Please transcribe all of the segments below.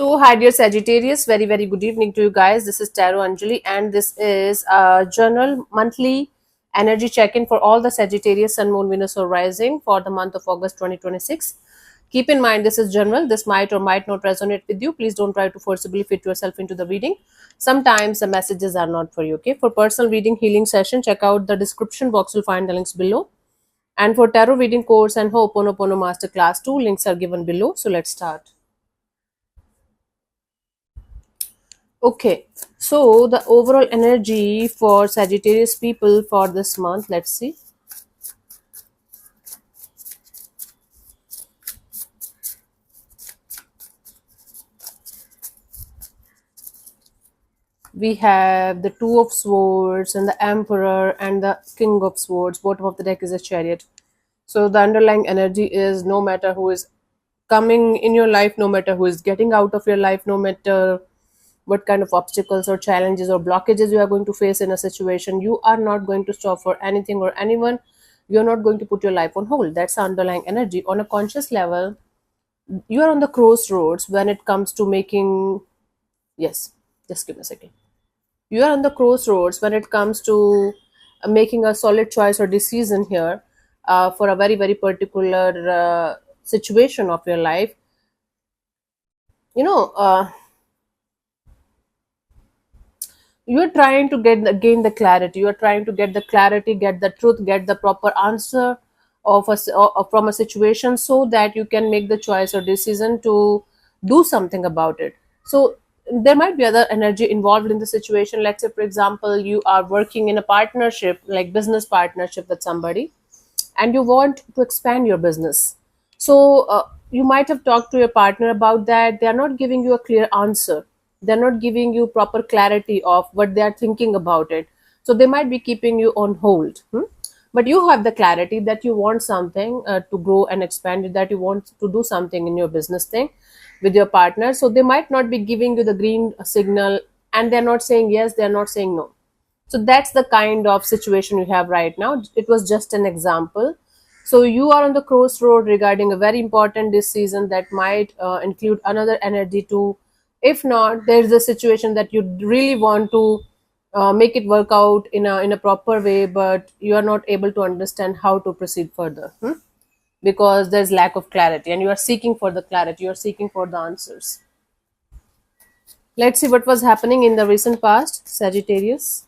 Hi dear Sagittarius, very good evening to you guys. This is Tarot Anjali, and this is a general monthly energy check-in for all the Sagittarius Sun, Moon, Venus, or Rising for the month of August 2026. Keep in mind this is general. This might or might not resonate with you. Please don't try to forcibly fit yourself into the reading. Sometimes the messages are not for you. Okay. For personal reading healing session, check out the description box. You'll find the links below. And for tarot reading course and Ho'oponopono Masterclass 2, links are given below. So let's start. Okay, so the overall energy for Sagittarius people for this month, let's see. We have the Two of Swords and the Emperor and the King of Swords. Bottom of the deck is a Chariot. So the underlying energy is no matter who is coming in your life, no matter who is getting out of your life, no matter what kind of obstacles or challenges or blockages you are going to face in a situation, you are not going to stop for anything or anyone. You're not going to put your life on hold. That's the underlying energy. On a conscious level, you are on the crossroads when it comes to making. Yes, just give me a second. You are on the crossroads when it comes to making a solid choice or decision here for a very particular situation of your life. You know, you are trying to gain the clarity. You are trying to get the clarity, get the truth, get the proper answer from a situation, so that you can make the choice or decision to do something about it. So there might be other energy involved in the situation. Let's say, for example, you are working in a partnership, like business partnership with somebody, and you want to expand your business. So you might have talked to your partner about that. They are not giving you a clear answer. They're not giving you proper clarity of what they are thinking about it. So they might be keeping you on hold. But you have the clarity that you want something to grow and expand, that you want to do something in your business thing with your partner. So they might not be giving you the green signal, and they're not saying yes, they're not saying no. So that's the kind of situation you have right now. It was just an example. So you are on the crossroad regarding a very important decision that might include another energy too. If not, there's a situation that you really want to make it work out in a proper way, but you are not able to understand how to proceed further, because there's lack of clarity, and you are seeking for the clarity. You are seeking for the answers. Let's see what was happening in the recent past, Sagittarius.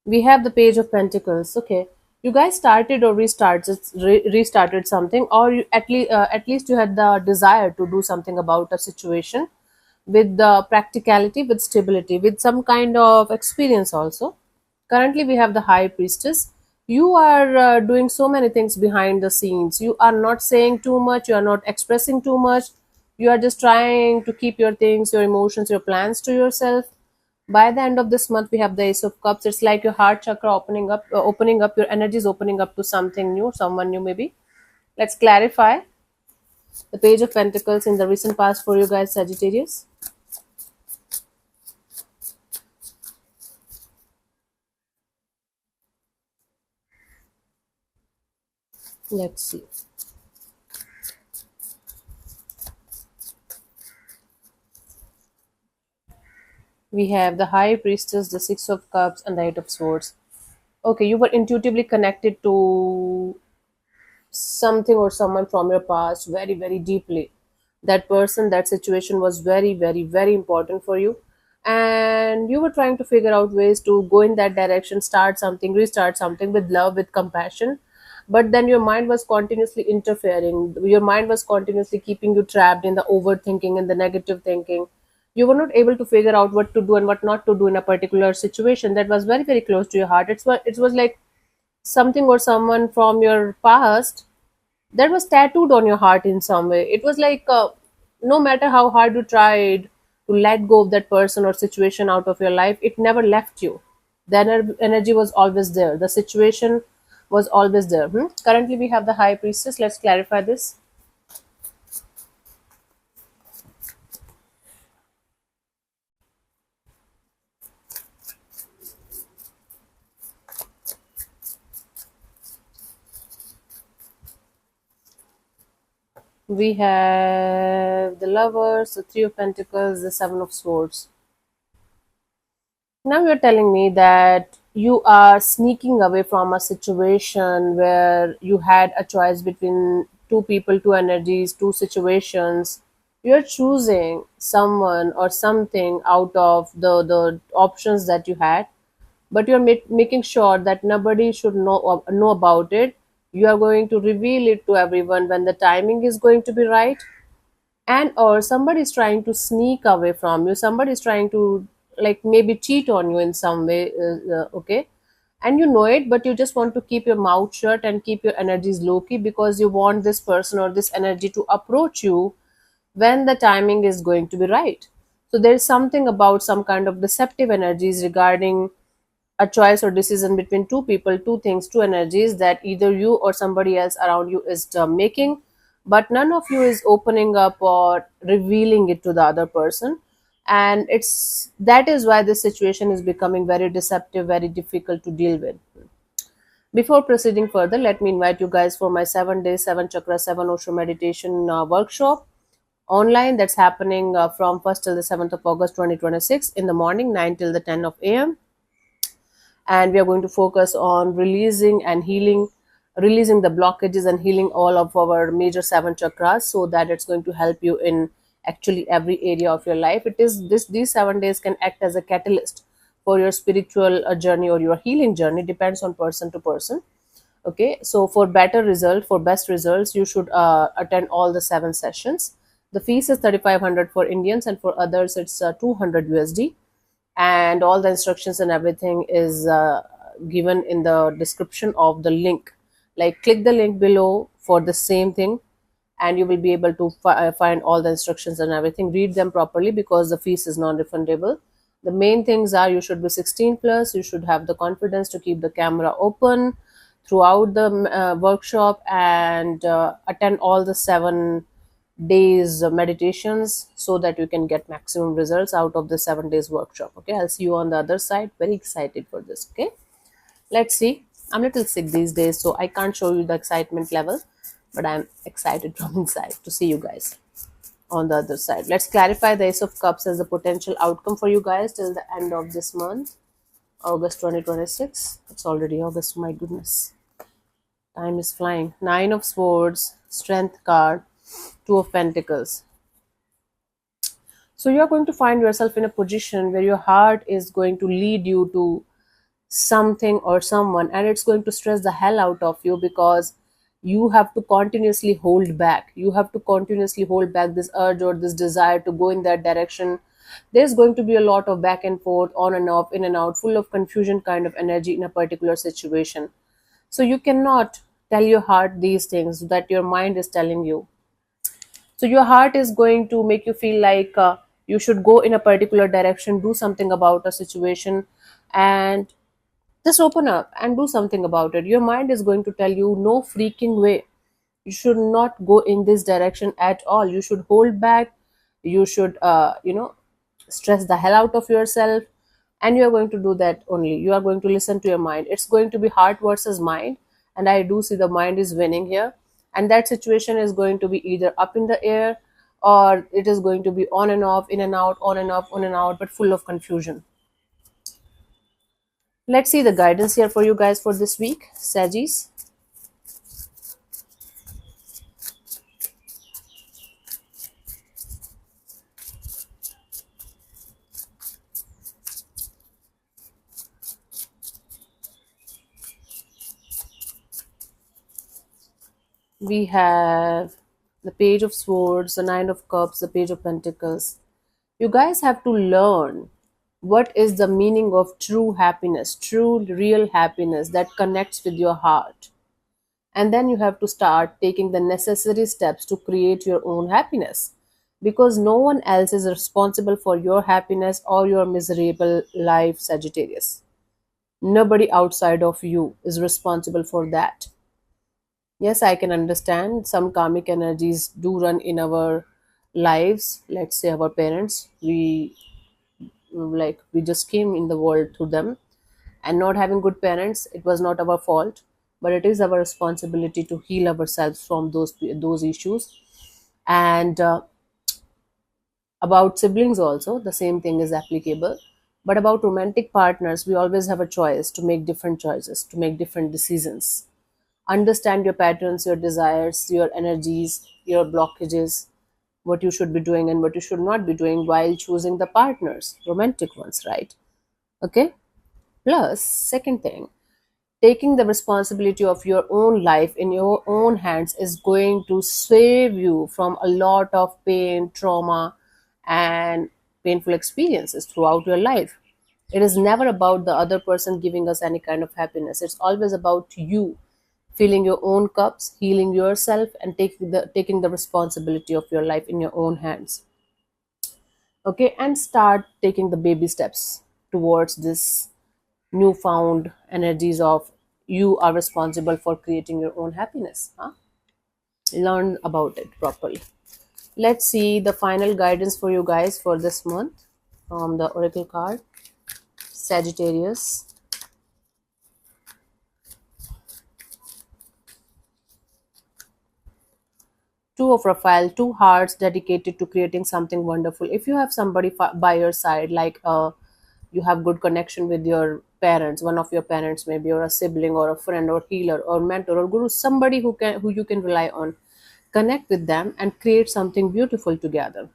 We have the Page of Pentacles. Okay, you guys started or restarted something, or at least you had the desire to do something about a situation with the practicality, with stability, with some kind of experience also. Currently we have the High Priestess. You are doing so many things behind the scenes. You are not saying too much, you are not expressing too much. You are just trying to keep your things, your emotions, your plans to yourself. By the end of this month, we have the Ace of Cups. It's like your heart chakra opening up, your energy is opening up to something new, someone new maybe. Let's clarify the Page of Pentacles in the recent past for you guys, Sagittarius. Let's see. We have the High Priestess, the Six of Cups, and the Eight of Swords. Okay, you were intuitively connected to something or someone from your past very deeply. That person, that situation was very important for you, and you were trying to figure out ways to go in that direction, start something, restart something with love, with compassion. But then your mind was continuously interfering. Your mind was continuously keeping you trapped in the overthinking and the negative thinking. You were not able to figure out what to do and what not to do in a particular situation that was very close to your heart. It was like something or someone from your past that was tattooed on your heart in some way. It was like no matter how hard you tried to let go of that person or situation out of your life, it never left you. The energy was always there. The situation was always there. Currently, we have the High Priestess. Let's clarify this. We have the lovers, the three of pentacles, the seven of swords. Now you're telling me that you are sneaking away from a situation where you had a choice between two people, two energies, two situations. You're choosing someone or something out of the options that you had, but you're making sure that nobody should know about it. You are going to reveal it to everyone when the timing is going to be right, and or somebody is trying to sneak away from you, somebody is trying to like maybe cheat on you in some way, okay, and you know it, but you just want to keep your mouth shut and keep your energies low key because you want this person or this energy to approach you when the timing is going to be right. So there's something about some kind of deceptive energies regarding a choice or decision between two people, two things, two energies that either you or somebody else around you is making, but none of you is opening up or revealing it to the other person. And it's that is why this situation is becoming very deceptive, very difficult to deal with. Before proceeding further, let me invite you guys for my 7 day, seven chakra, seven Osho meditation workshop online that's happening from 1st till the 7th of August 2026 in the morning, 9 till the 10 of AM. And we are going to focus on releasing the blockages and healing all of our major seven chakras, so that it's going to help you in actually every area of your life. It is this These 7 days can act as a catalyst for your spiritual journey or your healing journey, depends on person to person. Okay, so for better result, for best results, you should attend all the 7 sessions. The fees is 3500 for Indians, and for others it's 200 USD, and all the instructions and everything is given in the description of the link. Like, click the link below for the same thing, and you will be able to find all the instructions and everything. Read them properly because the fees is non-refundable. The main things are: you should be 16 plus, you should have the confidence to keep the camera open throughout the workshop, and attend all the 7 days meditations, so that you can get maximum results out of the 7 days workshop. Okay, I'll see you on the other side. Very excited for this. Okay, let's see. I'm a little sick these days, so I can't show you the excitement level, but I'm excited from inside to see you guys on the other side. Let's clarify the Ace of Cups as a potential outcome for you guys till the end of this month, August 2026. It's already August, my goodness. Time is flying. Nine of Swords, Strength card, Two of Pentacles. So you're going to find yourself in a position where your heart is going to lead you to something or someone, and it's going to stress the hell out of you because you have to continuously hold back. You have to continuously hold back this urge or this desire to go in that direction. There's going to be a lot of back and forth, on and off, in and out, full of confusion kind of energy in a particular situation. So you cannot tell your heart these things that your mind is telling you. So your heart is going to make you feel like you should go in a particular direction, do something about a situation, and just open up and do something about it. Your mind is going to tell you, no freaking way, you should not go in this direction at all. You should hold back. You should stress the hell out of yourself, and you are going to do that. Only you are going to listen to your mind. It's going to be heart versus mind, and I do see the mind is winning here. And that situation is going to be either up in the air, or it is going to be on and off, in and out, on and off, on and out, but full of confusion. Let's see the guidance here for you guys for this week, Sagis. We have the Page of Swords, the Nine of Cups, the Page of Pentacles. You guys have to learn what is the meaning of true happiness, true, real happiness that connects with your heart. And then you have to start taking the necessary steps to create your own happiness, because no one else is responsible for your happiness or your miserable life, Sagittarius. Nobody outside of you is responsible for that. Yes, I can understand some karmic energies do run in our lives. Let's say our parents, we just came in the world through them, and not having good parents, it was not our fault, but it is our responsibility to heal ourselves from those issues. And about siblings also, the same thing is applicable. But about romantic partners, we always have a choice to make different choices, to make different decisions. Understand your patterns, your desires, your energies, your blockages, what you should be doing and what you should not be doing while choosing the partners, romantic ones, right? Okay. Plus, second thing, taking the responsibility of your own life in your own hands is going to save you from a lot of pain, trauma, and painful experiences throughout your life. It is never about the other person giving us any kind of happiness. It's always about you filling your own cups, healing yourself, and taking the responsibility of your life in your own hands. Okay, and start taking the baby steps towards this newfound energies of you are responsible for creating your own happiness. Huh? Learn about it properly. Let's see the final guidance for you guys for this month from the oracle card. Sagittarius. Two of Raphael, two hearts dedicated to creating something wonderful. If you have somebody by your side, like you have good connection with your parents, one of your parents maybe, or a sibling, or a friend, or healer, or mentor, or guru, somebody who you can rely on, connect with them and create something beautiful together.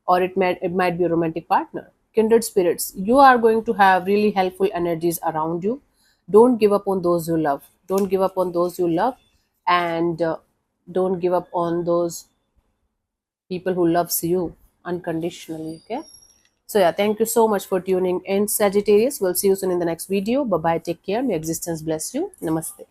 Or it might be a romantic partner, kindred spirits. You are going to have really helpful energies around you. Don't give up on those you love. Don't give up on those you love, and don't give up on those people who loves you unconditionally. Okay. So yeah, thank you so much for tuning in, Sagittarius. We'll see you soon in the next video. Bye bye. Take care. May existence bless you. Namaste.